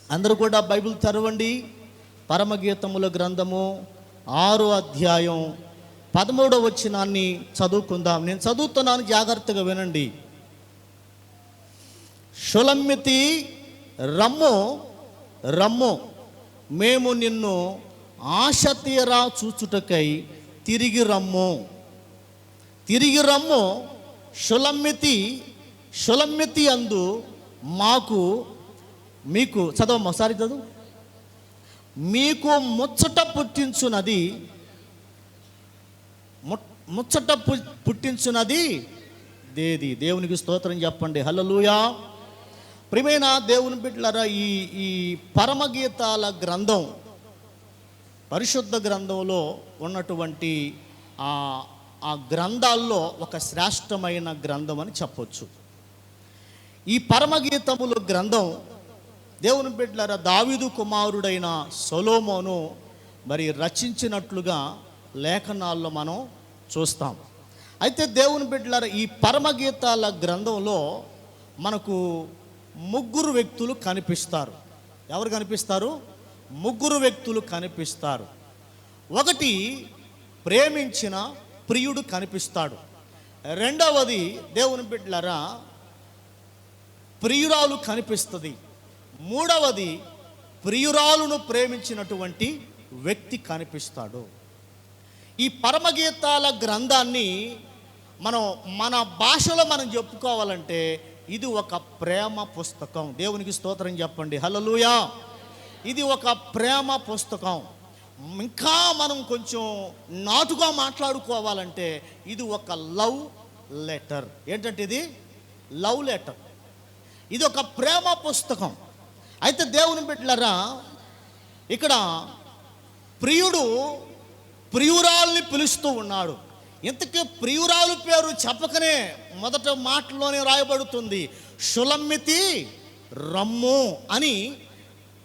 అందరూ కూడా బైబిల్ తెరవండి. పరమగీతముల గ్రంథము 6వ అధ్యాయం 13వ వచనాన్ని చదువుకుందాం. నేను చదువుతున్నాను, జాగ్రత్తగా వినండి. షులమ్మితి, రమ్ము రమ్ము, మేము నిన్ను ఆశ తీరా చూచుటకై తిరిగి రమ్ము. తిరిగి రమ్ము. షులమ్మితి అందు మీకు చదవమ్మ, ఒకసారి చదువు. మీకు ముచ్చట పుట్టించున్నది దేది? దేవునికి స్తోత్రం చెప్పండి. హల్లెలూయా. ప్రియమైన దేవుని బిడ్డలారా, ఈ పరమగీతాల గ్రంథం, పరిశుద్ధ గ్రంథంలో ఉన్నటువంటి ఆ గ్రంథాల్లో ఒక శ్రేష్టమైన గ్రంథం అని చెప్పొచ్చు. ఈ పరమగీతముల గ్రంథం దేవుని బిడ్డలారా దావీదు కుమారుడైన సొలొమోను మరి రచించినట్లుగా లేఖనాల్లో మనం చూస్తాం. అయితే దేవుని బిడ్డలారా, ఈ పరమగీతాల గ్రంథంలో మనకు ముగ్గురు వ్యక్తులు కనిపిస్తారు. ఎవరు కనిపిస్తారు? ముగ్గురు వ్యక్తులు కనిపిస్తారు. ఒకటి ప్రేమించిన ప్రియుడు కనిపిస్తాడు. రెండవది దేవుని బిడ్డలారా ప్రియురాలు కనిపిస్తుంది. మూడవది ప్రియురాలును ప్రేమించినటువంటి వ్యక్తి కనిపిస్తాడు. ఈ పరమగీతాల గ్రంథాన్ని మన భాషలో మనం చెప్పుకోవాలంటే ఇది ఒక ప్రేమ పుస్తకం. దేవునికి స్తోత్రం చెప్పండి. హల్లెలూయా. ఇది ఒక ప్రేమ పుస్తకం. ఇంకా మనం కొంచెం నాటుగా మాట్లాడుకోవాలంటే ఇది ఒక లవ్ లెటర్. ఏంటంటే ఇది లవ్ లెటర్. ఇది ఒక ప్రేమ పుస్తకం. అయితే దేవుని బిడ్డలారా, ఇక్కడ ప్రియుడు ప్రియురాల్ని పిలుస్తూ ఉన్నాడు. ఇంతకీ ప్రియురాలు పేరు చెప్పకనే మొదట మాటలోనే రాయబడుతుంది, షులమ్మితి రమ్ము అని.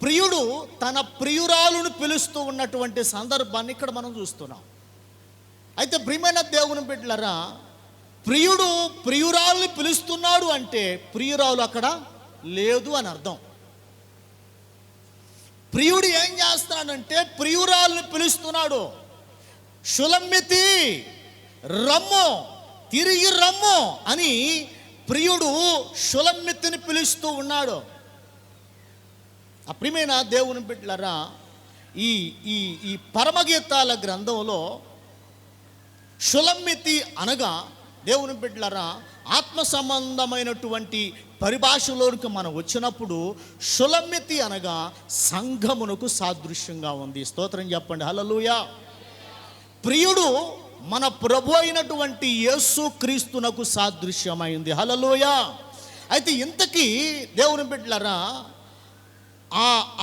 ప్రియుడు తన ప్రియురాలును పిలుస్తూ ఉన్నటువంటి సందర్భాన్ని ఇక్కడ మనం చూస్తున్నాం. అయితే ప్రియమైన దేవుని బిడ్డలారా, ప్రియుడు ప్రియురాల్ని పిలుస్తున్నాడు అంటే ప్రియురాలు అక్కడ లేదు అని అర్థం. ప్రియుడు ఏం చేస్తున్నాడంటే ప్రియురాల్ని పిలుస్తున్నాడు. షులమ్మితి రమ్ము, తిరిగి రమ్ము అని ప్రియుడు షులమ్మితిని పిలుస్తూ ఉన్నాడు. ప్రియమైన దేవుని బిడ్డలారా, ఈ పరమగీతాల గ్రంథంలో షులమ్మితి అనగా దేవుని బిడ్డలారా ఆత్మ సంబంధమైనటువంటి పరిభాషలోనికి మనం వచ్చినప్పుడు షులమ్మితి అనగా సంఘమునకు సాదృశ్యంగా ఉంది. స్తోత్రం చెప్పండి. హల్లెలూయా. ప్రియుడు మన ప్రభు అయినటువంటి యేసు క్రీస్తునకు సాదృశ్యమైంది. హల్లెలూయా. అయితే ఇంతకీ దేవుని బిడ్డలారా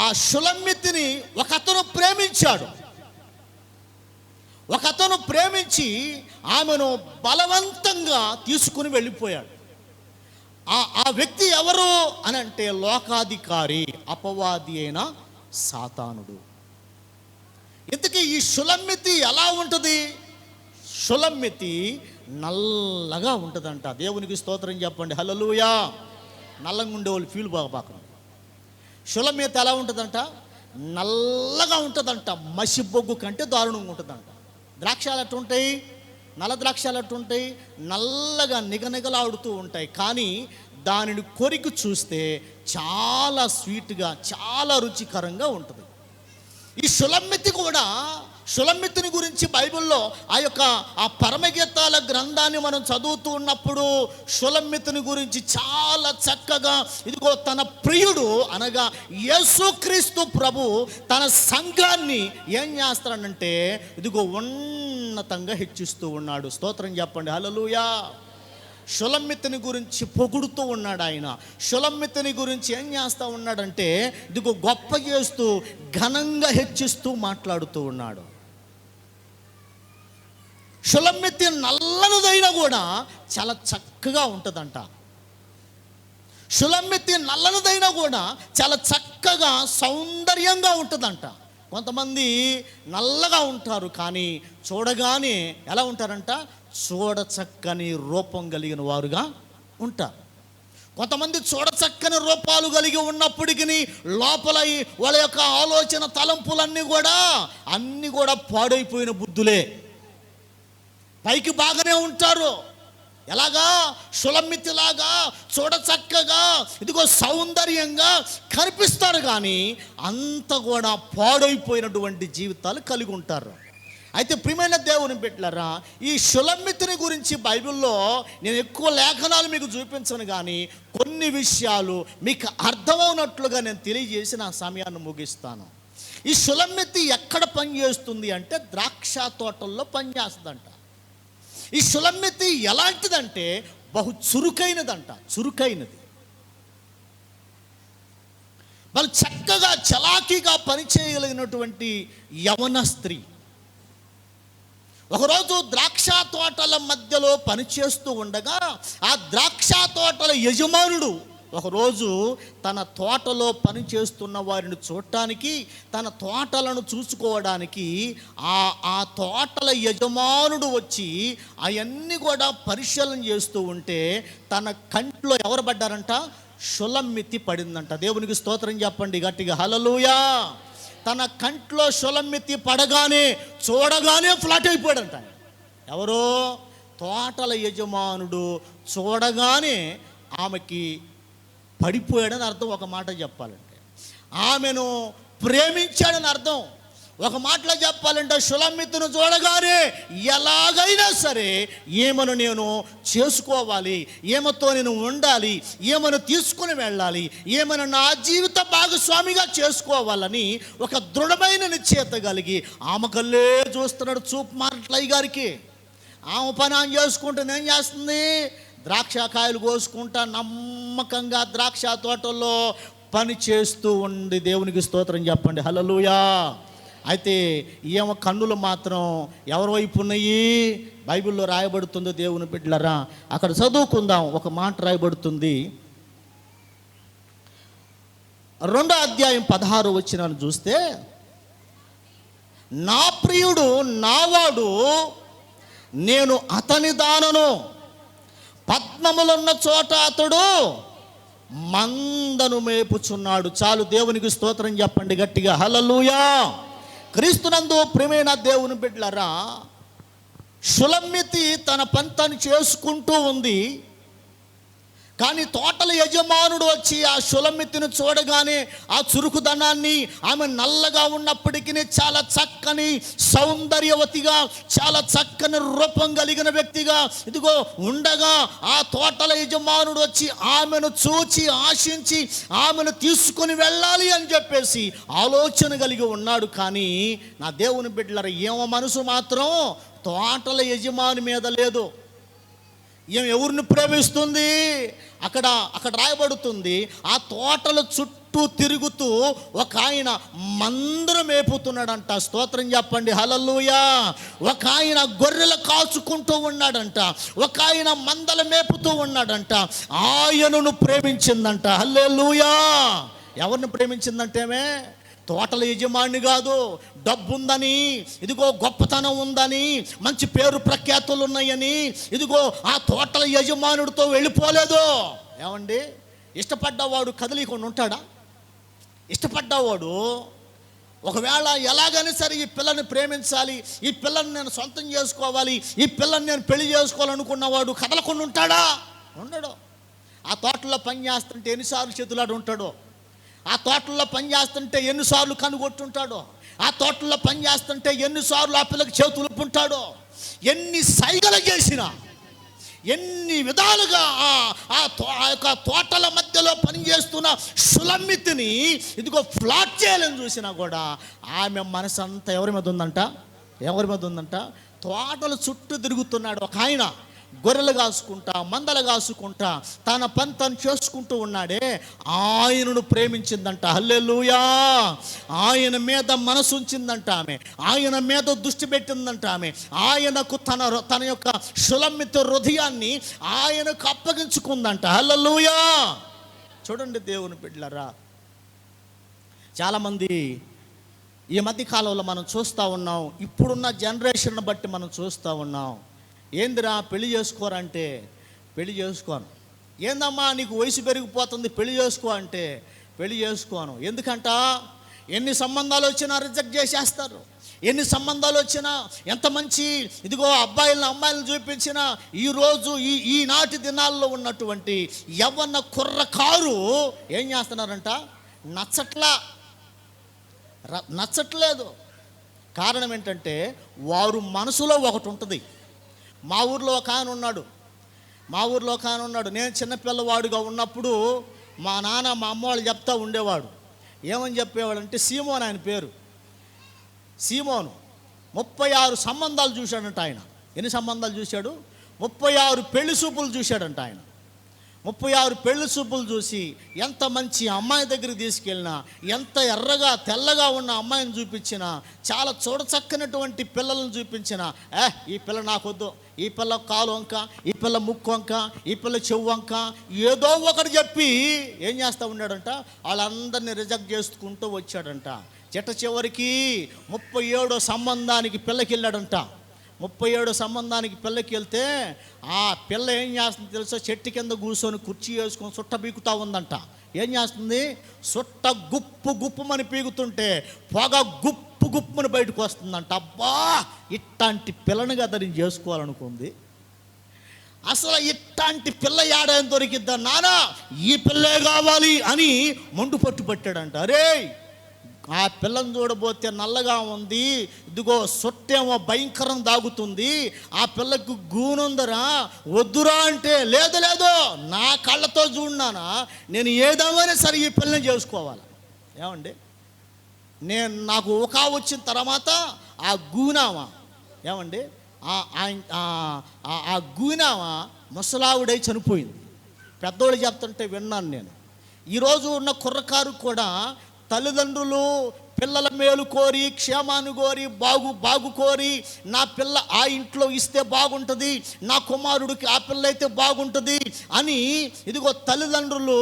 ఆ షులమ్మితిని ఒకతను ప్రేమించాడు. ఒకతను ప్రేమించి ఆమెను బలవంతంగా తీసుకుని వెళ్ళిపోయాడు. ఆ వ్యక్తి ఎవరు అని అంటే లోకాధికారి, అపవాది అయిన సాతానుడు. ఇంతకీ ఈ షులమ్మితి ఎలా ఉంటుంది? షులమ్మితి నల్లగా ఉంటుందంట. దేవునికి స్తోత్రం చెప్పండి. హల్లెలూయా. నల్లగా ఉండేవాళ్ళు ఫీల్ బాగపాకండి. షులమ్మితి ఎలా ఉంటుందంట? నల్లగా ఉంటుందంట. మసి బొగ్గు కంటే దారుణంగా ఉంటుందంట. ద్రాక్షాలు అట్టుంటాయి, నల్ల ద్రాక్షాలు అట్టుంటాయి, నల్లగా నిగనిగలాడుతూ ఉంటాయి. కానీ దానిని కొరికి చూస్తే చాలా స్వీట్గా, చాలా రుచికరంగా ఉంటుంది. ఈ షులమ్మితిని గురించి బైబిల్లో ఆ పరమగీతాల గ్రంథాన్ని మనం చదువుతూ ఉన్నప్పుడు షులమ్మితిని గురించి చాలా చక్కగా, ఇదిగో తన ప్రియుడు అనగా యేసుక్రీస్తు ప్రభు తన సంఘాన్ని ఏం చేస్తాడంటే ఇదిగో ఉన్నతంగా హెచ్చిస్తూ ఉన్నాడు. స్తోత్రం చెప్పండి. హల్లెలూయా. షులమ్మితిని గురించి పొగుడుతూ ఉన్నాడు ఆయన. షులమ్మితిని గురించి ఏం చేస్తూ ఉన్నాడంటే ఇదిగో గొప్ప చేస్తూ ఘనంగా హెచ్చిస్తూ మాట్లాడుతూ ఉన్నాడు. షులమ్మితి నల్లనిదైనా కూడా చాలా చక్కగా ఉంటుందంట. షులమ్మితి నల్లనిదైనా కూడా చాలా చక్కగా సౌందర్యంగా ఉంటుందంట. కొంతమంది నల్లగా ఉంటారు కానీ చూడగానే ఎలా ఉంటారంట? చూడ చక్కని రూపం కలిగిన వారుగా ఉంటారు. కొంతమంది చూడచక్కని రూపాలు కలిగి ఉన్నప్పటికీ లోపల వాళ్ళ యొక్క ఆలోచన తలంపులన్నీ కూడా పాడైపోయిన బుద్ధులే. పైకి బాగానే ఉంటారు, ఎలాగా షులమ్మితిలాగా చూడచక్కగా ఇదిగో సౌందర్యంగా కనిపిస్తారు, కానీ అంత కూడా పాడైపోయినటువంటి జీవితాలు కలిగి ఉంటారు. అయితే ప్రియమైన దేవుని బిడ్డలారా, ఈ షులమ్మితిని గురించి బైబిల్లో నేను ఎక్కువ లేఖనాలు మీకు చూపించను, కానీ కొన్ని విషయాలు మీకు అర్థమవునట్లుగా నేను తెలియజేసి నా సమయాన్ని ముగిస్తాను. ఈ షులమ్మితి ఎక్కడ పనిచేస్తుంది అంటే ద్రాక్ష తోటల్లో పనిచేస్తుందంట. ఈ షులమ్మితి ఎలాంటిదంటే బహు చురుకైనది. వాళ్ళు చక్కగా చలాకీగా పనిచేయగలిగినటువంటి యవన స్త్రీ. ఒకరోజు ద్రాక్ష తోటల మధ్యలో పనిచేస్తూ ఉండగా ఆ ద్రాక్ష తోటల యజమానుడు ఒకరోజు తన తోటలో పనిచేస్తున్న వారిని చూడటానికి, తన తోటలను చూసుకోవడానికి ఆ తోటల యజమానుడు వచ్చి అవన్నీ కూడా పరిశీలన చేస్తూ ఉంటే తన కంట్లో ఎవరు పడ్డారంట? షులమ్మితి పడిందంట. దేవునికి స్తోత్రం చెప్పండి గట్టిగా, హల్లెలూయా. తన కంట్లో షులమ్మితి పడగానే చూడగానే ఫ్లాట్ అయిపోయాడంట. ఎవరో తోటల యజమానుడు చూడగానే ఆమెకి పడిపోయాడని అర్థం. ఒక మాట చెప్పాలంటే ఆమెను ప్రేమించాడని అర్థం. ఒక మాటలో చెప్పాలంటే షులమ్మితిని చూడగానే ఎలాగైనా సరే ఏమను నేను చేసుకోవాలి, ఏమతో నేను ఉండాలి, ఏమను తీసుకుని వెళ్ళాలి, ఏమను నా జీవిత భాగస్వామిగా చేసుకోవాలని ఒక దృఢమైన నిశ్చయత కలిగి ఆమె కల్లే చూస్తున్నాడు. చూపు మాటలయ్య గారికి ఆమె పని ఆమె చేసుకుంటే ఏం చేస్తుంది? ద్రాక్ష కాయలు కోసుకుంటా నమ్మకంగా ద్రాక్ష తోటల్లో పని చేస్తూ ఉంది. దేవునికి స్తోత్రం చెప్పండి, హల్లెలూయా. అయితే ఏమో కన్నులు మాత్రం ఎవరి వైపు ఉన్నాయి? బైబిల్లో రాయబడుతుంది. దేవుని బిడ్డలారా, అక్కడ చదువుకుందాం. ఒక మాట రాయబడుతుంది, 2వ అధ్యాయం 16వ వచనాన్ని చూస్తే, నా ప్రియుడు నావాడు, నేను అతని దానను, పద్మములున్న చోట అతడు మందను మేపుచున్నాడు. చాలు, దేవునికి స్తోత్రం చెప్పండి గట్టిగా, హల్లెలూయా. క్రీస్తునందు ప్రియమైన దేవుని బిడ్డలారా, షులమ్మితి తన పని తను చేసుకుంటూ ఉంది, కానీ తోటల యజమానుడు వచ్చి ఆ షులమ్మితిని చూడగానే ఆ చురుకుదనాన్ని, ఆమె నల్లగా ఉన్నప్పటికీ చాలా చక్కని సౌందర్యవతిగా, చాలా చక్కని రూపం కలిగిన వ్యక్తిగా ఇదిగో ఉండగా ఆ తోటల యజమానుడు వచ్చి ఆమెను చూచి ఆశించి ఆమెను తీసుకుని వెళ్ళాలి అని చెప్పేసి ఆలోచన కలిగి ఉన్నాడు. కానీ నా దేవుని బిడ్డలారా, ఏమో మనసు మాత్రం తోటల యజమాని మీద లేదు. ఏం ఎవరిని ప్రేమిస్తుంది? అక్కడ రాయబడుతుంది, ఆ తోటల చుట్టూ తిరుగుతూ ఒక ఆయన మందను మేపుతున్నాడంట. స్తోత్రం చెప్పండి, హల్లెలూయా. ఒక ఆయన గొర్రెలు కాచుకుంటూ ఉన్నాడంట, ఒక ఆయన మందలు మేపుతూ ఉన్నాడంట. ఆయనను ప్రేమించిందంట, హల్లెలూయా. ఎవరిని ప్రేమించిందంటేమే తోటల యజమాని కాదు. డబ్బు ఉందని, ఇదిగో గొప్పతనం ఉందని, మంచి పేరు ప్రఖ్యాతులు ఉన్నాయని ఇదిగో ఆ తోటల యజమానుడితో వెళ్ళిపోలేదు. ఏమండి, ఇష్టపడ్డవాడు కదలికుండా ఉంటాడా? ఇష్టపడ్డవాడు ఒకవేళ ఎలాగైనా సరే ఈ పిల్లని ప్రేమించాలి, ఈ పిల్లని నేను సొంతం చేసుకోవాలి, ఈ పిల్లని నేను పెళ్లి చేసుకోవాలనుకున్నవాడు కదలకుండా ఉంటాడా? ఉండడు. ఆ తోటలో పని చేస్తుంటే ఎన్నిసార్లు చేతులాడు ఉంటాడో, ఆ తోటల్లో పని చేస్తుంటే ఎన్నిసార్లు కనుగొట్టుంటాడో, ఆ తోటల్లో పని చేస్తుంటే ఎన్నిసార్లు ఆ పిల్లకి చేతులు ఉంటాడో, ఎన్ని సైగలు చేసినా, ఎన్ని విధాలుగా ఆ యొక్క తోటల మధ్యలో పనిచేస్తున్న షులమ్మితిని ఇదిగో ఫ్లాట్ చేయాలని చూసినా కూడా ఆమె మనసు అంతా ఎవరి మీద ఉందంట? తోటల చుట్టూ తిరుగుతున్నాడు ఒక ఆయన, గొర్రెలు కాసుకుంటా, మందలు కాసుకుంటా, తన పని తను చేసుకుంటూ ఉన్నాడే, ఆయనను ప్రేమించిందంట, హల్లెలూయా. ఆయన మీద మనసు ఉంచిందంట ఆమె, ఆయన మీద దృష్టి పెట్టిందంట ఆమె. ఆయనకు తన యొక్క షులమ్మితి హృదయాన్ని ఆయనకు అప్పగించుకుందంట, హల్లెలూయా. చూడండి దేవుని బిడ్డలారా, చాలామంది ఈ మధ్య కాలంలో మనం చూస్తూ ఉన్నాం, ఇప్పుడున్న జనరేషన్ బట్టి మనం చూస్తూ ఉన్నాం. ఏందిరా పెళ్లి చేసుకోరంటే పెళ్లి చేసుకోను, ఏందమ్మా నీకు వయసు పెరిగిపోతుంది, పెళ్లి చేసుకో అంటే పెళ్లి చేసుకోను. ఎందుకంట ఎన్ని సంబంధాలు వచ్చినా రిజెక్ట్ చేసేస్తారు. ఎన్ని సంబంధాలు వచ్చినా, ఎంత మంచి ఇదిగో అబ్బాయిలను అమ్మాయిలను చూపించినా, ఈరోజు ఈనాటి దినాల్లో ఉన్నటువంటి యవ్వన కుర్రకారు ఏం చేస్తున్నారంట, నచ్చట్లేదు. కారణం ఏంటంటే వారు మనసులో ఒకటి ఉంటుంది. మా ఊర్లో ఒక ఆయన ఉన్నాడు. నేను చిన్నపిల్లవాడుగా ఉన్నప్పుడు మా నాన్న మా అమ్మ వాళ్ళు చెప్తా ఉండేవాడు. ఏమని చెప్పేవాడు అంటే, సీమోన్ ఆయన పేరు. సీమోను 36 సంబంధాలు చూశాడంట ఆయన. ఎన్ని సంబంధాలు చూశాడు? 36 పెళ్లి చూపులు చూశాడంట ఆయన. 36 పెళ్లి చూపులు చూసి ఎంత మంచి అమ్మాయి దగ్గరికి తీసుకెళ్ళినా, ఎంత ఎర్రగా తెల్లగా ఉన్న అమ్మాయిని చూపించినా, చాలా చూడచక్కనటువంటి పిల్లలను చూపించినా, ఈ పిల్ల నాకొద్దు, ఈ పిల్ల కాలు వంక, ఈ పిల్ల ముక్కు వంక, ఈ పిల్ల చెవు వంక, ఏదో ఒకటి చెప్పి ఏం చేస్తూ ఉన్నాడంట, వాళ్ళందరినీ రిజెక్ట్ చేసుకుంటూ వచ్చాడంట. చివరికి 37వ సంబంధానికి పిల్లకి వెళ్ళాడంట. 37వ సంబంధానికి పిల్లకి వెళ్తే ఆ పిల్ల ఏం చేస్తుంది తెలుసా, చెట్టు కింద కూర్చొని కుర్చీ వేసుకొని సుట్ట పీకుతూ ఉందంట. ఏం చేస్తుంది, సుట్ట గుప్పుమని పీకుతుంటే పొగ గుప్పుమని బయటకు వస్తుందంట. అబ్బా, ఇట్లాంటి పిల్లని కదా నేను చేసుకోవాలనుకుంది. అసలు ఇట్లాంటి పిల్ల ఏడాది దొరికిద్దా నానా, ఈ పిల్లే కావాలి అని మండు పట్టాడంట. అరే, ఆ పిల్లని చూడబోతే నల్లగా ఉంది, ఇదిగో సొట్టేమో భయంకరం దాగుతుంది, ఆ పిల్లకు గూనుందరా, వద్దురా అంటే లేదు నా కళ్ళతో చూడన్నానా, నేను ఏదేమైనా సరే ఈ పిల్లని చేసుకోవాలి. ఏమండి, నాకు ఒక వచ్చిన తర్వాత ఆ గూనామా ఏమండి ఆ గూనామా ముసలావుడై చనిపోయింది. పెద్దోళ్ళు చెప్తుంటే విన్నాను నేను. ఈరోజు ఉన్న కుర్రకారు కూడా తల్లిదండ్రులు పిల్లల మేలు కోరి, క్షేమాన్ని కోరి, బాగు కోరి, నా పిల్ల ఆ ఇంట్లో ఇస్తే బాగుంటుంది, నా కుమారుడికి ఆ పిల్ల అయితే బాగుంటుంది అని ఇదిగో తల్లిదండ్రులు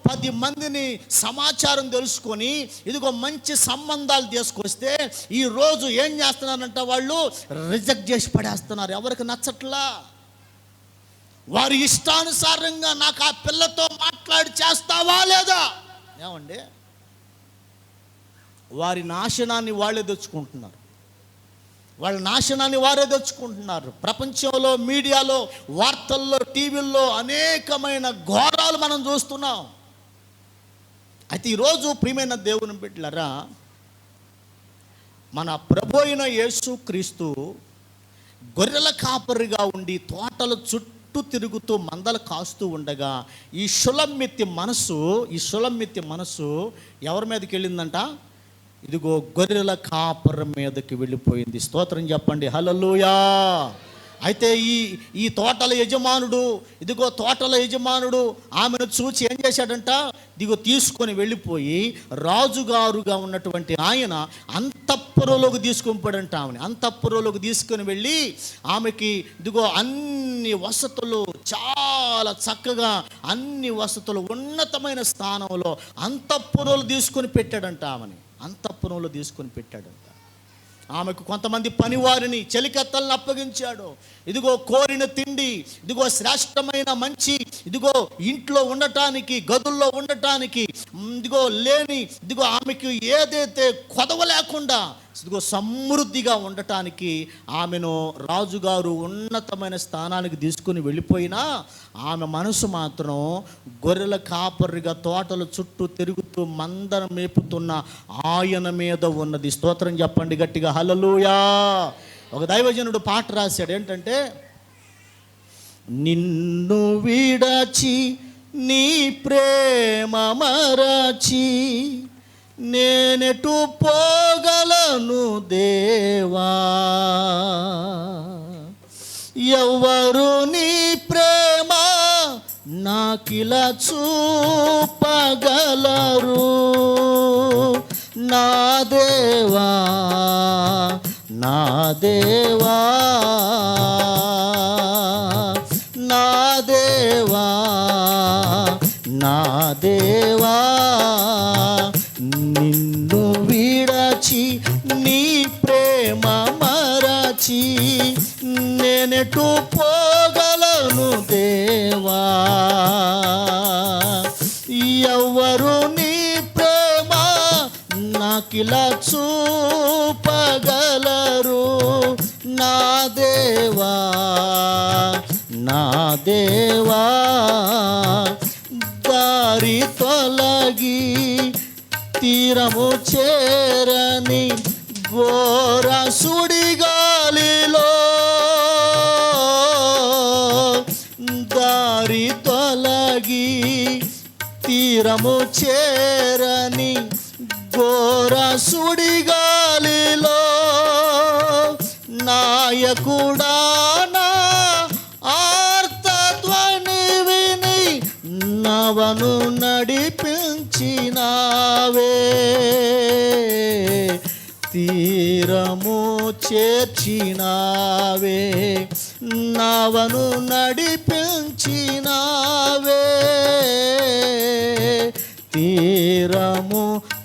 10 మందిని సమాచారం తెలుసుకొని ఇదిగో మంచి సంబంధాలు తీసుకొస్తే ఈరోజు ఏం చేస్తున్నారంట, వాళ్ళు రిజెక్ట్ చేసి పడేస్తున్నారు. ఎవరికి నచ్చట్లా, వారి ఇష్టానుసారంగా నాకు ఆ పిల్లతో మాట్లాడి చేస్తావా లేదా. ఏమండి, వారి నాశనాన్ని వారే తెచ్చుకుంటున్నారు. ప్రపంచంలో, మీడియాలో, వార్తల్లో, టీవీల్లో అనేకమైన ఘోరాలు మనం చూస్తున్నాం. అయితే ఈరోజు ప్రియమైన దేవుని బిడ్డలారా, మన ప్రభు అయిన యేసుక్రీస్తు గొర్రెల కాపరిగా ఉండి తోటల చుట్టూ తిరుగుతూ మందలు కాస్తూ ఉండగా ఈ షులమ్మిత్తి మనసు ఎవరి మీదకి వెళ్ళిందంట, ఇదిగో గొర్రెల కాపరి మీదకి వెళ్ళిపోయింది. స్తోత్రం చెప్పండి, హల్లెలూయా. అయితే ఈ తోటల యజమానుడు ఆమెను చూచి ఏం చేశాడంట, ఇదిగో తీసుకొని వెళ్ళిపోయి రాజుగారుగా ఉన్నటువంటి ఆయన అంతఃపురంలోకి తీసుకొని పోయాడంట. అంతఃపురంలోకి తీసుకొని వెళ్ళి ఆమెకి ఇదిగో అన్ని వసతులు, చాలా చక్కగా అన్ని వసతులు, ఉన్నతమైన స్థానంలో అంతఃపురంలో తీసుకొని పెట్టాడంట. అంతఃపురంలో తీసుకొని పెట్టాడంట. ఆమెకు కొంతమంది పనివారిని, చెలికత్తలను అప్పగించాడు. ఇదిగో కోరిన తిండి, ఇదిగో శ్రేష్టమైన మంచి, ఇదిగో ఇంట్లో ఉండటానికి, గదుల్లో ఉండటానికి, ఇదిగో ఆమెకు ఏదైతే కొదవ లేకుండా ఇదిగో సమృద్ధిగా ఉండటానికి ఆమెను రాజుగారు ఉన్నతమైన స్థానానికి తీసుకుని వెళ్ళిపోయినా ఆమె మనసు మాత్రం గొర్రెల కాపరిగా తోటల చుట్టూ తిరుగుతూ మందను మేపుతున్న ఆయన మీద ఉన్నది. స్తోత్రం చెప్పండి గట్టిగా, హల్లెలూయా. ఒక దైవజనుడు పాట రాశాడు, ఏంటంటే, నిన్ను విడచి నీ ప్రేమ మరచి నేనెటు పోగలను దేవా, ఎవరు నీ ప్రేమ నాకిలా చూపగలరు, నా దేవా నా దేవా నా దేవా నా దేవా, నిన్ను విడచి నీ ప్రేమ మరచి నేనెటు పోగలను దేవా, నాకిలా చూపగలరు నా దేవా, నా దేవా. దారి తొలగి తీరము చేరని ఘోర సుడిగాలిలో, దారి తొలగి తీరము చేరని ఘోర సుడిగాలిలో, నాయకుడా నా ఆర్తధ్వని విని నవను నడిపించినావే, తీరము చేర్చినావే, నవను నడిపించినావే, తీరము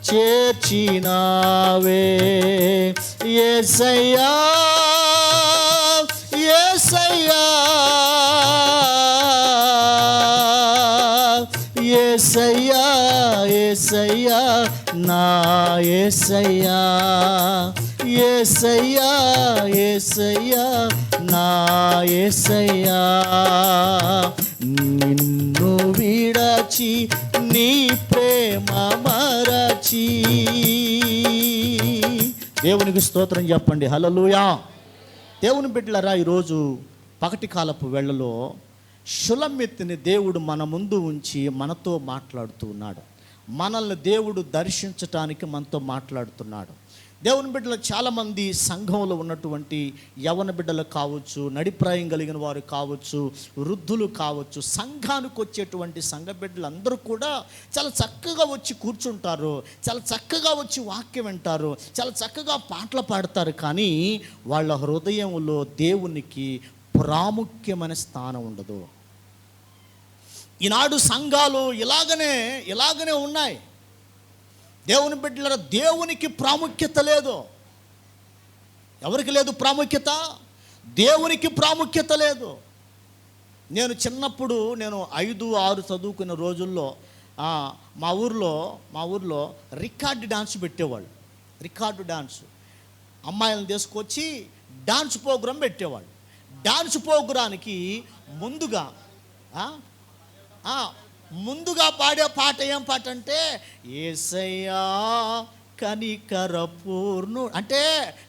చేర్చినావే. యేసయ్యా, యేసయ్యా, యేసయ్యా, యేసయ్యా, నా యేసయ్యా, యేసయ్యా, యేసయ్యా, నా యేసయ్యా. నిన్ను విడచి నీ ప్రేమ మరచి. దేవునికి స్తోత్రం చెప్పండి, హల్లెలూయా. దేవుని బిడ్డలారా, ఈరోజు పగటి కాలపు వేళలో షులమ్మెత్తిని దేవుడు మన ముందు ఉంచి మనతో మాట్లాడుతూ ఉన్నాడు. మనల్ని దేవుడు దర్శించటానికి మనతో మాట్లాడుతున్నాడు. దేవుని బిడ్డలు చాలామంది సంఘంలో ఉన్నటువంటి యవన బిడ్డలు కావచ్చు, నడిప్రాయం కలిగిన వారు కావచ్చు, వృద్ధులు కావచ్చు, సంఘానికి వచ్చేటువంటి సంఘ బిడ్డలు అందరూ కూడా చాలా చక్కగా వచ్చి కూర్చుంటారు, చాలా చక్కగా వచ్చి వాక్యం వింటారు, చాలా చక్కగా పాటలు పాడతారు. కానీ వాళ్ళ హృదయంలో దేవునికి ప్రాముఖ్యమైన స్థానం ఉండదు. ఈనాడు సంఘాలు ఇలాగనే ఉన్నాయి. దేవుని బిడ్డల దేవునికి ప్రాముఖ్యత లేదు. ఎవరికి లేదు ప్రాముఖ్యత? దేవునికి ప్రాముఖ్యత లేదు. నేను చిన్నప్పుడు 5-6 చదువుకున్న రోజుల్లో మా ఊర్లో రికార్డు డాన్స్ పెట్టేవాళ్ళు. రికార్డు డాన్స్ అమ్మాయిలను తీసుకొచ్చి డాన్స్ ప్రోగ్రాం పెట్టేవాళ్ళు. డాన్స్ ప్రోగ్రాంకి ముందుగా పాడే పాట ఏం పాట అంటే, యేసయ్యా కనికరపూర్ణు, అంటే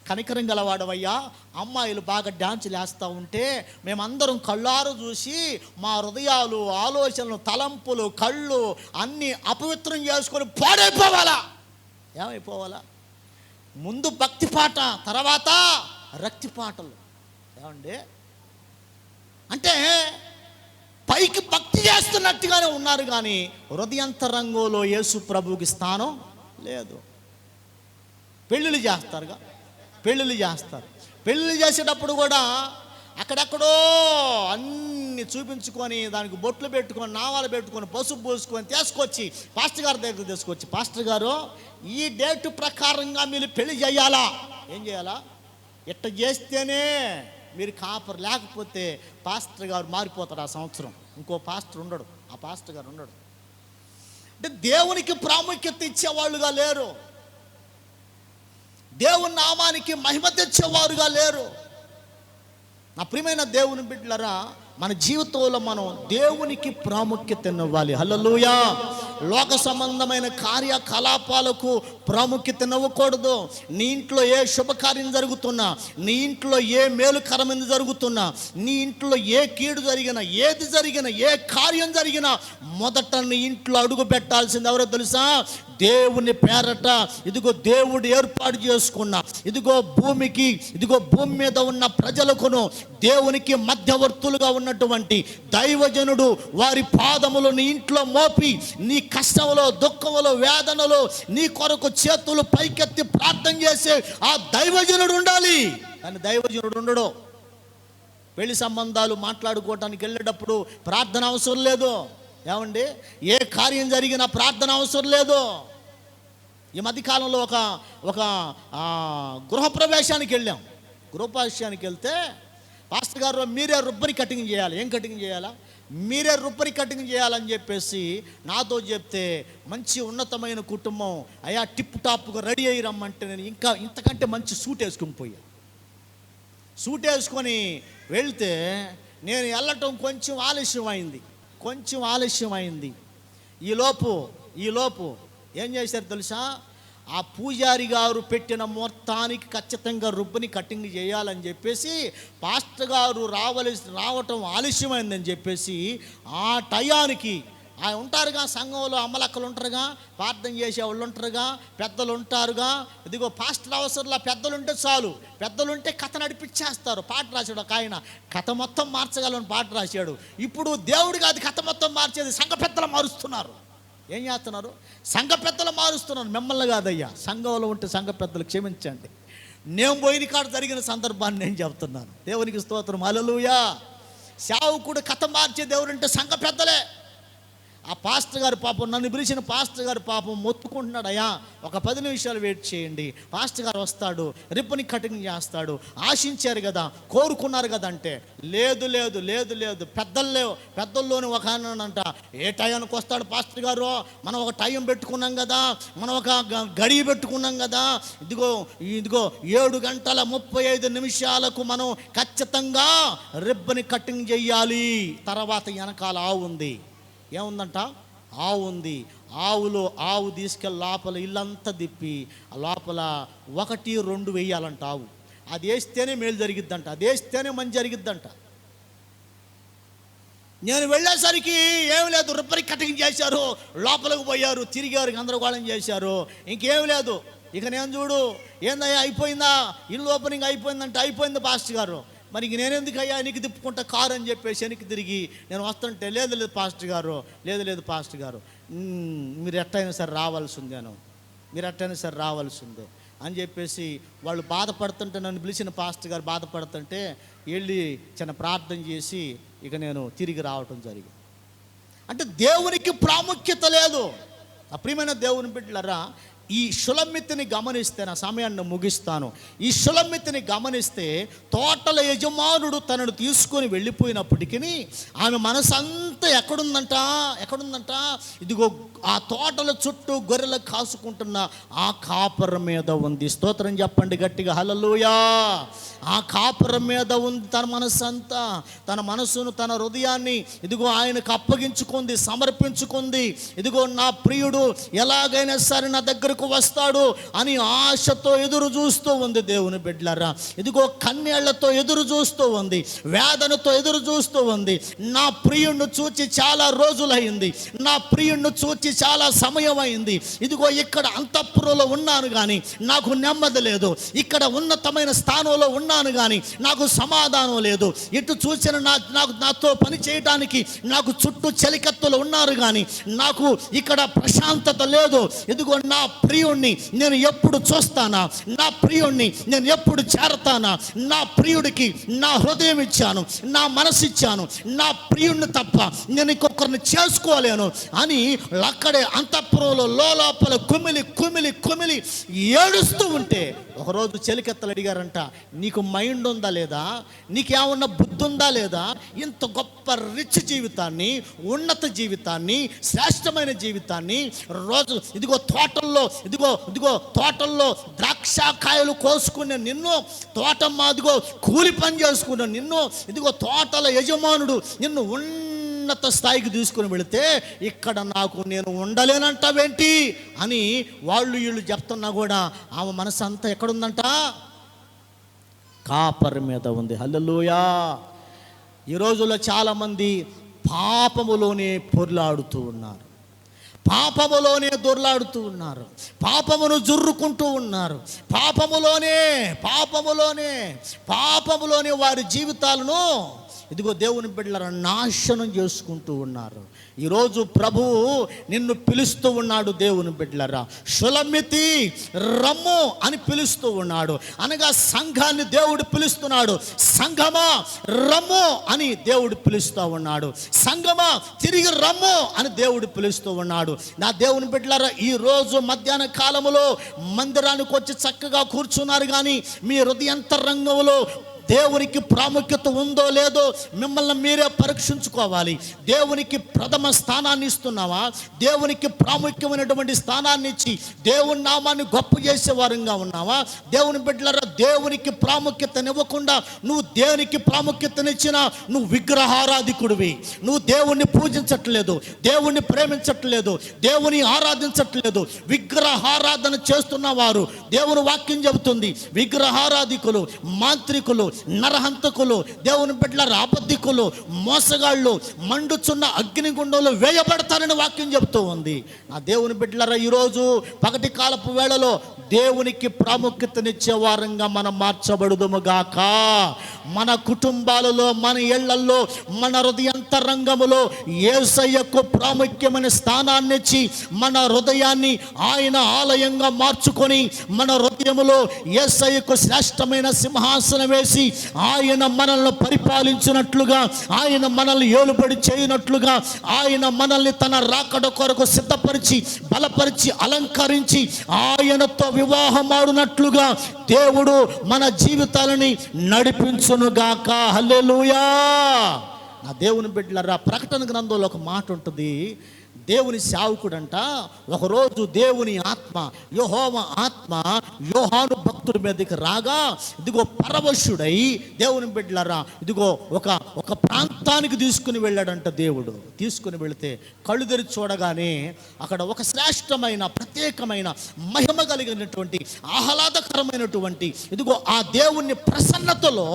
కనికరం గలవాడవయ్యా. అమ్మాయిలు బాగా డాన్సులు వేస్తూ ఉంటే మేమందరం కళ్ళారు చూసి మా హృదయాలు, ఆలోచనలు, తలంపులు, కళ్ళు అన్నీ అపవిత్రం చేసుకొని పాడైపోవాలా. ఏమైపోవాలా? ముందు భక్తి పాట, తర్వాత రక్తి పాటలు. ఏమండి అంటే పైకి భక్తి చేస్తున్నట్టుగానే ఉన్నారు, కానీ హృదయాంతరంగంలో యేసు ప్రభువుకి స్థానం లేదు. పెళ్ళిళ్ళు చేస్తారు. పెళ్ళిళ్ళు చేసేటప్పుడు కూడా అక్కడెక్కడో అన్ని చూపించుకొని, దానికి బొట్లు పెట్టుకొని, నావాలు పెట్టుకొని, పసుపు పోసుకొని తీసుకొచ్చి పాస్టర్ గారి దగ్గర తీసుకొచ్చి, పాస్టర్ గారు ఈ డేటు ప్రకారంగా మీరు పెళ్లి చేయాలా, ఏం చేయాలా, ఇట్ట చేస్తేనే మీరు కాపరు, లేకపోతే పాస్టర్ గారు మారిపోతాడు. ఆ సంవత్సరం ఇంకో పాస్టర్ ఉండడు, ఆ పాస్టర్ గారు ఉండడు. అంటే దేవునికి ప్రాముఖ్యత ఇచ్చేవాళ్ళుగా లేరు, దేవుని నామానికి మహిమ తెచ్చేవారుగా లేరు. నా ప్రియమైన దేవుని బిడ్డలారా, మన జీవితంలో మనం దేవునికి ప్రాముఖ్యతనివ్వాలి. హల్లెలూయా. లోక సంబంధమైన కార్యకలాపాలకు ప్రాముఖ్యతనివ్వకూడదు. నీ ఇంట్లో ఏ శుభకార్యం జరుగుతున్నా, నీ ఇంట్లో ఏ మేలుకరమైనది జరుగుతున్నా, నీ ఇంట్లో ఏ కీడు జరిగినా, ఏది జరిగినా, ఏ కార్యం జరిగినా మొదట నీ ఇంట్లో అడుగు పెట్టాల్సింది ఎవరో తెలుసా? దేవుని పేరట. ఇదిగో దేవుడు ఏర్పాటు చేసుకున్న, ఇదిగో భూమి మీద ఉన్న ప్రజలకును దేవునికి మధ్యవర్తులుగా ఉన్నటువంటి దైవజనుడు వారి పాదములు నీ ఇంట్లో మోపి, నీ కష్టంలో, దుఃఖంలో, వేదనలో నీ కొరకు చేతులు పైకెత్తి ప్రార్థన చేసే ఆ దైవజనుడు ఉండాలి. కానీ దైవజనుడు ఉండడు. పెళ్లి సంబంధాలు మాట్లాడుకోవటానికి వెళ్ళేటప్పుడు ప్రార్థన అవసరం లేదు. ఏమండి, ఏ కార్యం జరిగినా ప్రార్థన అవసరం లేదు. ఈ మధ్యకాలంలో ఒక గృహప్రవేశానికి వెళ్ళాం. గృహప్రవేశానికి వెళ్తే పాస్టర్ గారు మీరే రుబ్బరి కటింగ్ చేయాలి. ఏం కటింగ్ చేయాలా? మీరే రుబ్బరి కటింగ్ చేయాలని చెప్పేసి నాతో చెప్తే, మంచి ఉన్నతమైన కుటుంబం అయ్యా, టిప్ టాప్గా రెడీ అయ్యి రమ్మంటే నేను ఇంకా ఇంతకంటే మంచి సూట్ వేసుకుని పోయా. సూట్ వేసుకొని వెళ్తే నేను వెళ్ళటం కొంచెం ఆలస్యం అయింది. ఈలోపు ఏం చేశారు తెలుసా? ఆ పూజారి గారు పెట్టిన ముహూర్తానికి ఖచ్చితంగా రుబ్బని కటింగ్ చేయాలని చెప్పేసి పాస్టర్ గారు రావటం ఆలస్యమైందని చెప్పేసి ఆ టయానికి ఉంటారుగా, సంఘంలో అమ్మలక్కలు ఉంటారుగా, ప్రార్థన చేసేవాళ్ళు ఉంటారుగా, పెద్దలు ఉంటారుగా. ఇదిగో పాస్టర్ అవసరంలా పెద్దలుంటే చాలు, పెద్దలుంటే కథ నడిపించేస్తారు. పాట రాశాడు ఒక ఆయన, కథ మొత్తం మార్చగలని పాట రాశాడు. ఇప్పుడు దేవుడికి అది కథ మొత్తం మార్చేది, సంఘ పెద్దలు మారుస్తున్నారు. ఏం చేస్తున్నారు? సంఘ పెద్దలు మారుస్తున్నారు, మిమ్మల్ని కాదయ్యా. సంఘంలో ఉంటే సంఘ పెద్దలు క్షమించండి. నేను పోయిన కాడ జరిగిన సందర్భాన్ని నేను చెప్తున్నాను. దేవునికి స్తోత్రం, హల్లెలూయా. సేవకుడు కథ మార్చే దేవుడు అంటే సంఘ పెద్దలే. ఆ పాస్టర్ గారు పాపం, నన్ను పిలిచిన పాస్టర్ గారు పాపం మొత్తుకుంటున్నాడు, అయ్యా ఒక 10 నిమిషాలు వెయిట్ చేయండి, పాస్టర్ గారు వస్తాడు, రిబ్బన్ కటింగ్ చేస్తాడు, ఆశించారు కదా, కోరుకున్నారు కదా అంటే, లేదు పెద్దల్లోని ఒక అంట, ఏ టైంకి వస్తాడు పాస్టర్ గారు, మనం ఒక టైం పెట్టుకున్నాం కదా, మనం ఒక గడియ పెట్టుకున్నాం కదా, ఇదిగో 7:35 మనం ఖచ్చితంగా రిబ్బన్ కటింగ్ చెయ్యాలి. తర్వాత వెనకాల ఆవు ఉంది. ఏముందంట? ఆవు ఉంది. ఆవు తీసుకెళ్ళి లోపల ఇల్లంతా తిప్పి లోపల 1-2 వేయాలంట ఆవు. అది వేస్తేనే మేలు జరిగిద్దంట, అది వేస్తేనే మంచి జరిగిద్దంట. నేను వెళ్ళేసరికి ఏం లేదు, రిబ్బన్ కటింగ్ చేశారు, లోపలికి పోయారు, తిరిగారు, గందరగోళం చేశారు, ఇంకేం లేదు. ఇక నేను చూడు, ఏందయ్యా అయిపోయిందా, ఇల్లు ఓపెనింగ్ అయిపోయిందంటే, అయిపోయింది పాస్టర్ గారు. మరి నేను ఎందుకు అయ్యా వెనక్కి తిప్పుకుంటా కారు అని చెప్పేసి వెనక్కి తిరిగి నేను వస్తుంటే, లేదు పాస్టర్ గారు, లేదు పాస్టర్ గారు, మీరు ఎట్టయినా సరే రావాల్సిందే అని చెప్పేసి వాళ్ళు బాధపడుతుంటే, నన్ను పిలిచిన పాస్టర్ గారు బాధపడుతుంటే వెళ్ళి చిన్న ప్రార్థన చేసి ఇక నేను తిరిగి రావటం జరిగింది. అంటే దేవునికి ప్రాముఖ్యత లేదు. ప్రియమైన దేవుని బిడ్డలారా, ఈ షులమ్మితిని గమనిస్తే, నా సమయాన్ని ముగిస్తాను. ఈ షులమ్మితిని గమనిస్తే, తోటల యజమానుడు తనను తీసుకొని వెళ్ళిపోయినప్పటికీ ఆమె మనసంతా ఎక్కడుందంట? ఇదిగో ఆ తోటల చుట్టూ గొర్రెలు కాసుకుంటున్న ఆ కాపరం మీద ఉంది. స్తోత్రం చెప్పండి గట్టిగా, హల్లెలూయా. ఆ కాపరం మీద ఉంది తన మనసంతా, తన మనసును, తన హృదయాన్ని ఇదిగో ఆయనకు అప్పగించుకుంది, సమర్పించుకుంది. ఇదిగో నా ప్రియుడు ఎలాగైనా సరే నా దగ్గరకు వస్తాడు అని ఆశతో ఎదురు చూస్తూ ఉంది. దేవుని బిడ్డలారా, ఇదిగో కన్నీళ్లతో ఎదురు చూస్తూ ఉంది, వేదనతో ఎదురు చూస్తూ ఉంది. నా ప్రియుడిని చూచి చాలా రోజులైంది, నా ప్రియుడిని చూచి చాలా సమయం అయింది. ఇదిగో ఇక్కడ అంతఃపురంలో ఉన్నాను కానీ నాకు నెమ్మది లేదు, ఇక్కడ ఉన్నతమైన స్థానంలో ఉన్నాను కానీ నాకు సమాధానం లేదు, ఇటు చూసిన నాతో పని చేయడానికి నాకు చుట్టూ చలికత్తులు ఉన్నారు కానీ నాకు ఇక్కడ ప్రశాంతత లేదు. ఇదిగో నా ప్రియుణ్ణి నేను ఎప్పుడు చూస్తానా, నా ప్రియుణ్ణి నేను ఎప్పుడు చేరతానా, నా ప్రియుడికి నా హృదయం ఇచ్చాను, నా మనసు ఇచ్చాను, నా ప్రియుణ్ణి తప్ప నేను ఇంకొకరిని చేసుకోలేను అని అక్కడే అంతఃపురంలో లోపల కుమిలి ఏడుస్తూ ఉంటే ఒకరోజు చెలికెత్తలు అడిగారంట, నీకు మైండ్ ఉందా లేదా, నీకేమన్నా బుద్ధి ఉందా లేదా, ఇంత గొప్ప రిచ్ జీవితాన్ని, ఉన్నత జీవితాన్ని, శ్రేష్టమైన జీవితాన్ని రోజు ఇదిగో తోటల్లో ద్రాక్షకాయలు కోసుకునే నిన్ను, తోటమ్మ ఇదిగో కూలి పని చేసుకునే నిన్ను, ఇదిగో తోటల యజమానుడు నిన్ను ఉన్నత స్థాయికి తీసుకుని వెళితే ఇక్కడ నేను ఉండలేనంటావేంటి అని వీళ్ళు చెప్తున్నా కూడా ఆమె మనసు అంతా ఎక్కడుందంట? కాపరి మీద ఉంది. హల్లెలూయా. ఈ రోజుల్లో చాలామంది పాపములోనే పొర్లాడుతూ ఉన్నారు, పాపములోనే దొర్లాడుతూ ఉన్నారు, పాపమును జుర్రుకుంటూ ఉన్నారు, పాపములోనే వారి జీవితాలను ఇదిగో దేవుని బిడ్డల నాశనం చేసుకుంటూ ఉన్నారు. ఈరోజు ప్రభువు నిన్ను పిలుస్తూ ఉన్నాడు. దేవుని బిడ్డలరా, షులమ్మితి రమ్ము అని పిలుస్తూ ఉన్నాడు. అనగా సంఘాన్ని దేవుడు పిలుస్తున్నాడు. సంఘమా రమ్ము అని దేవుడు పిలుస్తూ ఉన్నాడు. సంఘమా తిరిగి రమ్ము అని దేవుడు పిలుస్తూ ఉన్నాడు. నా దేవుని బిడ్డలరా, ఈరోజు మధ్యాహ్న కాలములో మందిరానికి వచ్చి చక్కగా కూర్చున్నారు కానీ మీ హృదయంతరంగంలో దేవునికి ప్రాముఖ్యత ఉందో లేదో మిమ్మల్ని మీరే పరీక్షించుకోవాలి. దేవునికి ప్రథమ స్థానాన్ని ఇస్తున్నావా? దేవునికి ప్రాముఖ్యమైనటువంటి స్థానాన్ని ఇచ్చి దేవుని నామాన్ని గొప్ప చేసే వారంగా ఉన్నావా? దేవుని బిడ్డలారా, దేవునికి ప్రాముఖ్యతనివ్వకుండా నువ్వు దేవునికి ప్రాముఖ్యతనిచ్చినా నువ్వు విగ్రహారాధికుడివి. నువ్వు దేవుణ్ణి పూజించట్లేదు, దేవుణ్ణి ప్రేమించట్లేదు, దేవుని ఆరాధించట్లేదు. విగ్రహారాధన చేస్తున్న వారు, దేవుని వాక్యం చెబుతుంది, విగ్రహారాధికులు, మాంత్రికులు, నరహంతకులు, దేవుని బిడ్డలారా, అబద్ధికులు, మోసగాళ్ళు మండుచున్న అగ్నిగుండంలో వేయబడతారని వాక్యం చెబుతూ ఉంది. ఆ దేవుని బిడ్డలారా, ఈరోజు పగటి కాలపు వేళలో దేవునికి ప్రాముఖ్యతనిచ్చే వారంగా మనం మార్చబడుదుముగాక. మన కుటుంబాలలో, మన ఇళ్లలో, మన హృదయంతరంగములో యేసయ్యకు ప్రాముఖ్యమైన స్థానాన్ని ఇచ్చి మన హృదయాన్ని ఆయన ఆలయంగా మార్చుకొని మన హృదయములో యేసయ్యకు శ్రేష్టమైన సింహాసనం వేసి ఆయన మనల్ని పరిపాలించినట్లుగా, ఆయన మనల్ని ఏలుబడి చేయనట్లుగా, ఆయన మనల్ని తన రాకడ కొరకు సిద్ధపరిచి బలపరిచి అలంకరించి ఆయనతో వివాహమాడునట్లుగా దేవుడు మన జీవితాలని నడిపించునుగాక. హల్లెలూయా. నా దేవుని బిడ్డలారా, ప్రకటన గ్రంథంలో ఒక మాట ఉంటుంది. దేవుని సేవకుడంట ఒకరోజు దేవుని ఆత్మ, యెహోవా ఆత్మ యోహాను భక్తుడి మీదకి రాగా, ఇదిగో పరవశుడై దేవుని బిడ్డలారా, ఇదిగో ఒక ప్రాంతానికి తీసుకుని వెళ్ళాడంట. దేవుడు తీసుకుని వెళితే కళ్ళు తెరిచి చూడగానే అక్కడ ఒక శ్రేష్టమైన ప్రత్యేకమైన మహిమ కలిగినటువంటి ఆహ్లాదకరమైనటువంటి ఇదిగో ఆ దేవుని ప్రసన్నతలో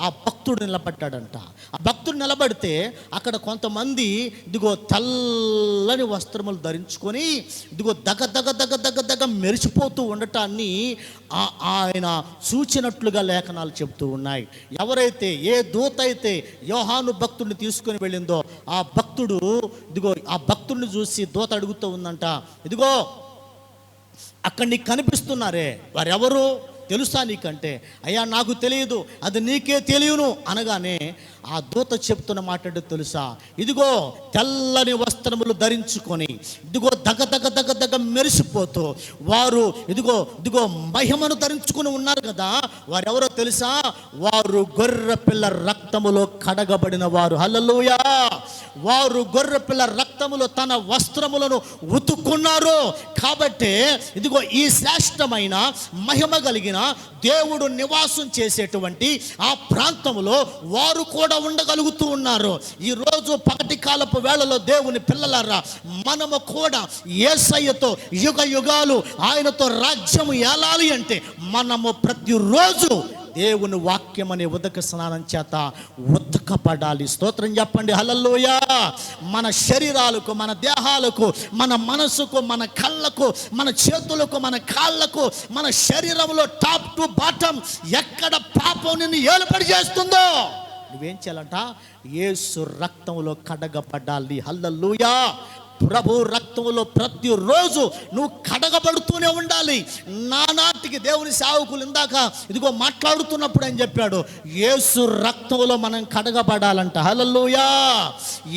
ఆ భక్తుడు నిలబడ్డాడంట. ఆ భక్తుడు నిలబడితే అక్కడ కొంతమంది ఇదిగో తెల్లని వస్త్రములు ధరించుకొని ఇదిగో దగ మెరిసిపోతూ ఉండటాన్ని ఆయన చూచినట్లుగా లేఖనాలు చెబుతూ ఉన్నాయి. ఎవరైతే, ఏ దూత అయితే యోహాను భక్తుడిని తీసుకొని వెళ్ళిందో ఆ భక్తుడు ఇదిగో ఆ భక్తుడిని చూసి దూత అడుగుతూ ఉందంట, ఇదిగో అక్కడ నీకు కనిపిస్తున్నారే వారెవరు తెలుసా నీకంటే? అయ్యా నాకు తెలియదు, అది నీకే తెలియను అనగానే ఆ దూత చెప్తున్న మాట తెలుసా? ఇదిగో తెల్లని వస్త్రములు ధరించుకొని ఇదిగో దగ మెరిసిపోతూ వారు ఇదిగో మహిమను ధరించుకుని ఉన్నారు కదా, వారెవరో తెలుసా? వారు గొర్రె పిల్ల రక్తములో కడగబడిన వారు. హల్లెలూయా. వారు గొర్రె పిల్ల రక్తములో తన వస్త్రములను ఉతుక్కున్నారు. కాబట్టి ఇదిగో ఈ శ్రేష్టమైన మహిమ కలిగిన దేవుడు నివాసం చేసేటువంటి ఆ ప్రాంతంలో వారు కూడా ఉండగలుగుతూ ఉన్నారు. ఈరోజు పగటి కాలపు వేళలో దేవుని పిల్లలారా, మనము కూడా యేసయ్యతో యుగ యుగాలు ఆయనతో రాజ్యము ఏలాలి అంటే మనము ప్రతిరోజు దేవుని వాక్యం అనే ఉదక స్నానం చేత ఉతకపడాలి. స్తోత్రం చెప్పండి. హల్లెలూయా. మన శరీరాలకు, మన దేహాలకు, మన మనసుకు, మన కళ్ళకు, మన చేతులకు, మన కాళ్ళకు, మన శరీరంలో టాప్ టు బాటం ఎక్కడ పాపం నిన్ను ఏలుబడి చేస్తుందో నువ్వేం చేయాలంట? యేసు రక్తంలో కడగబడాలి. హల్లెలూయా. ప్రభు రక్తంలో ప్రతిరోజు నువ్వు కడగబడుతూనే ఉండాలి. నానాటికి దేవుని సేవకులు ఇందాక ఇదిగో మాట్లాడుతున్నప్పుడు అని చెప్పాడు, యేసు రక్తంలో మనం కడగబడాలంట. హల్లెలూయా.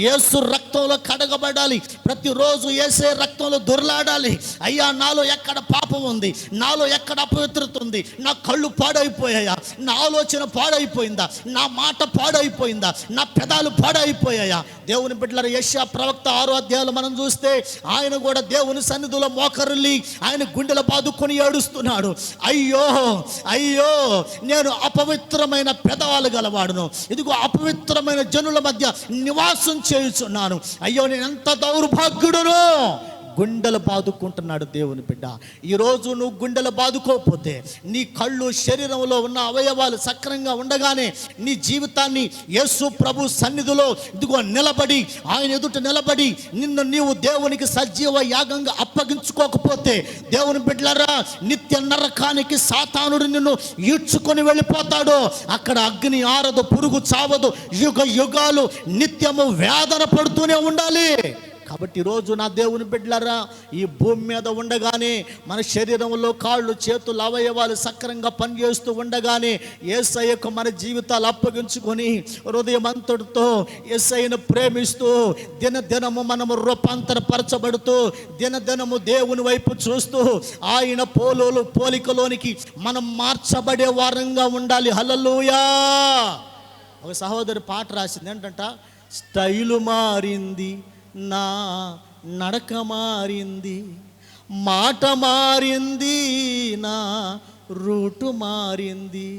యేసు రక్తంలో కడగబడాలి. ప్రతిరోజు యేసే రక్తంలో దొర్లాడాలి. అయ్యా నాలో ఎక్కడ పాపం ఉంది, నాలో ఎక్కడ అపవిత్రత ఉంది, నా కళ్ళు పాడైపోయాయా, నా ఆలోచన పాడైపోయిందా, నా మాట పాడైపోయిందా, నా పెదాలు పాడైపోయాయా? దేవుని బిడ్డలారా, యెషయా ప్రవక్త 6వ అధ్యాయంలో మనం చూస్తే ఆయన కూడా దేవుని సన్నిధిలో మోకరిల్లి ఆయన గుండెల బాదుకొని ఏడుస్తున్నాడు. అయ్యో అయ్యో, నేను అపవిత్రమైన పెదవాలు గలవాడును, ఇదిగో అపవిత్రమైన జనుల మధ్య నివాసం చేయుచున్నాను. అయ్యో నేను ఎంత దౌర్భాగ్యుడును. గుండెలు బాదుకుంటున్నాడు దేవుని బిడ్డ. ఈరోజు నువ్వు గుండెలు బాదుకోకపోతే, నీ కళ్ళు, శరీరంలో ఉన్న అవయవాలు సక్రంగా ఉండగానే నీ జీవితాన్ని యేసు ప్రభు సన్నిధిలో ఇదిగో నిలబడి, ఆయన ఎదుట నిలబడి నిన్ను నీవు దేవునికి సజీవ యాగంగా అప్పగించుకోకపోతే, దేవుని బిడ్డలారా, నిత్య నరకానికి సాతానుడు నిన్ను ఈడ్చుకొని వెళ్ళిపోతాడు. అక్కడ అగ్ని ఆరదు, పురుగు చావదు, యుగ యుగాలు నిత్యము వేదన పడుతూనే ఉండాలి. కాబట్టి ఈరోజు నా దేవుని బిడ్డలారా, ఈ భూమి మీద ఉండగానే మన శరీరంలో కాళ్ళు చేతులు అవయవాలు సక్రంగా పనిచేస్తూ ఉండగానే యేసయ్యకు మన జీవితాలు అప్పగించుకొని హృదయమంతటితో యేసయ్యను ప్రేమిస్తూ దినదినము మనము రూపాంతరపరచబడుతూ దినదినము దేవుని వైపు చూస్తూ ఆయన పోలికలోనికి మనం మార్చబడే వారంగా ఉండాలి. హల్లెలూయా. ఒక సహోదరి పాట రాసింది ఏంటంట, స్టైలు మారింది, నా నడక మారింది, మాట మారింది, నా రూటు మారింది.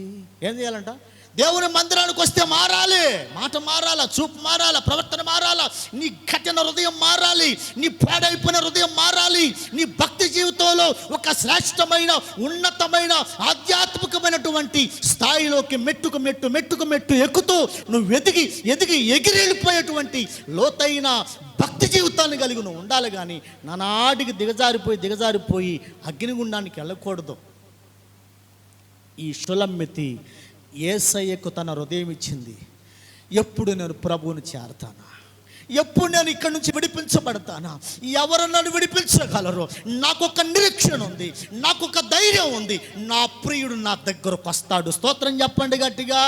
ఏం చేయాలంట? దేవుని మందిరానికి వస్తే మారాలి, మాట మారాలా, చూపు మారాలా, ప్రవర్తన మారాలా, నీ కఠిన హృదయం మారాలి, నీ పాడైపోయిన హృదయం మారాలి. నీ భక్తి జీవితంలో ఒక శ్రేష్టమైన ఉన్నతమైన ఆధ్యాత్మికమైనటువంటి స్థాయిలోకి మెట్టుకు ఎక్కుతూ నువ్వు ఎదిగి ఎగిరెళ్ళిపోయేటువంటి లోతైన భక్తి జీవితాన్ని కలిగి నువ్వు ఉండాలి. కానీ నానాటికి దిగజారిపోయి అగ్నిగుండానికి వెళ్ళకూడదు. ఈ షులమ్మితి యేసయ్యకు తన హృదయం ఇచ్చింది. ఎప్పుడు నేను ప్రభువుని చేరతానా, ఎప్పుడు నేను ఇక్కడి నుంచి విడిపించబడతానా, ఎవరు నన్ను విడిపించగలరు, నాకొక నిరీక్షణ ఉంది, నాకొక ధైర్యం ఉంది, నా ప్రియుడు నా దగ్గరకు వస్తాడు. స్తోత్రం చెప్పండి గట్టిగా.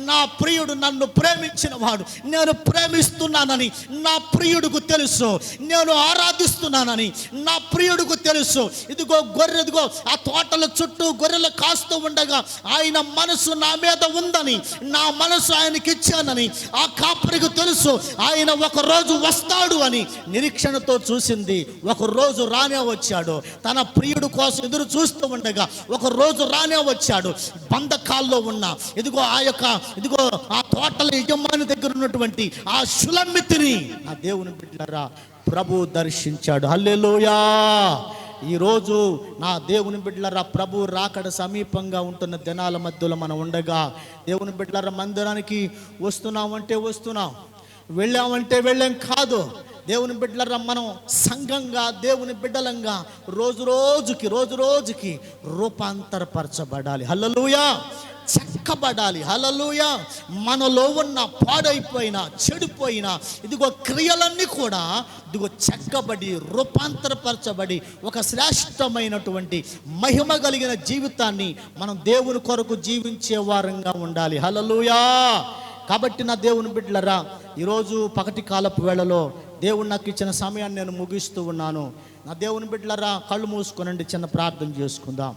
నా ప్రియుడు నన్ను ప్రేమించిన వాడు, నేను ప్రేమిస్తున్నానని నా ప్రియుడికి తెలుసు, నేను ఆరాధిస్తున్నానని నా ప్రియుడికి తెలుసు. ఇదిగో ఆ తోటల చుట్టూ గొర్రెలు కాస్తూ ఉండగా ఆయన మనసు నా మీద ఉందని, నా మనసు ఆయనకి ఇచ్చానని ఆ కాపరికి తెలుసు. ఆయన ఒక రోజు వస్తాడు అని నిరీక్షణతో చూసింది. ఒక రోజు రానే వచ్చాడు. తన ప్రియుడు కోసం ఎదురు చూస్తూ ఉండగా ఒక రోజు రానే వచ్చాడు. బంధకాల్లో ఉన్న ఇదిగో ఆ తోటల యజమాని దగ్గర ఉన్నటువంటి ఆ షులమ్మితిని ఆ దేవుని బిడ్డలారా ప్రభు దర్శించాడు. హల్లెలూయా. ఈరోజు నా దేవుని బిడ్డలారా ప్రభు రాకడ సమీపంగా ఉంటున్న దినాల మధ్యలో మనం ఉండగా దేవుని బిడ్డలారా మందిరానికి వస్తున్నామంటే వస్తున్నాం, వెళ్ళామంటే వెళ్ళాం కాదు. దేవుని బిడ్డలారా మనం సంఘంగా దేవుని బిడ్డలంగా రోజు రోజుకి రూపాంతరపరచబడాలి. హల్లెలూయా. చెక్కబడాలి. హల్లెలూయా. మనలో ఉన్న పాడైపోయిన చెడిపోయిన ఇదిగో క్రియలన్నీ కూడా చెక్కబడి రూపాంతరపరచబడి ఒక శ్రేష్టమైనటువంటి మహిమ కలిగిన జీవితాన్ని మనం దేవుని కొరకు జీవించే వారంగా ఉండాలి. హల్లెలూయా. కాబట్టి నా దేవుని బిడ్డలారా ఈరోజు పగటి కాలపు వేళలో దేవుడు నాకు ఇచ్చిన సమయాన్ని నేను ముగిస్తూ ఉన్నాను. నా దేవుని బిడ్డలారా కళ్ళు మూసుకొనండి, చిన్న ప్రార్థన చేసుకుందాం.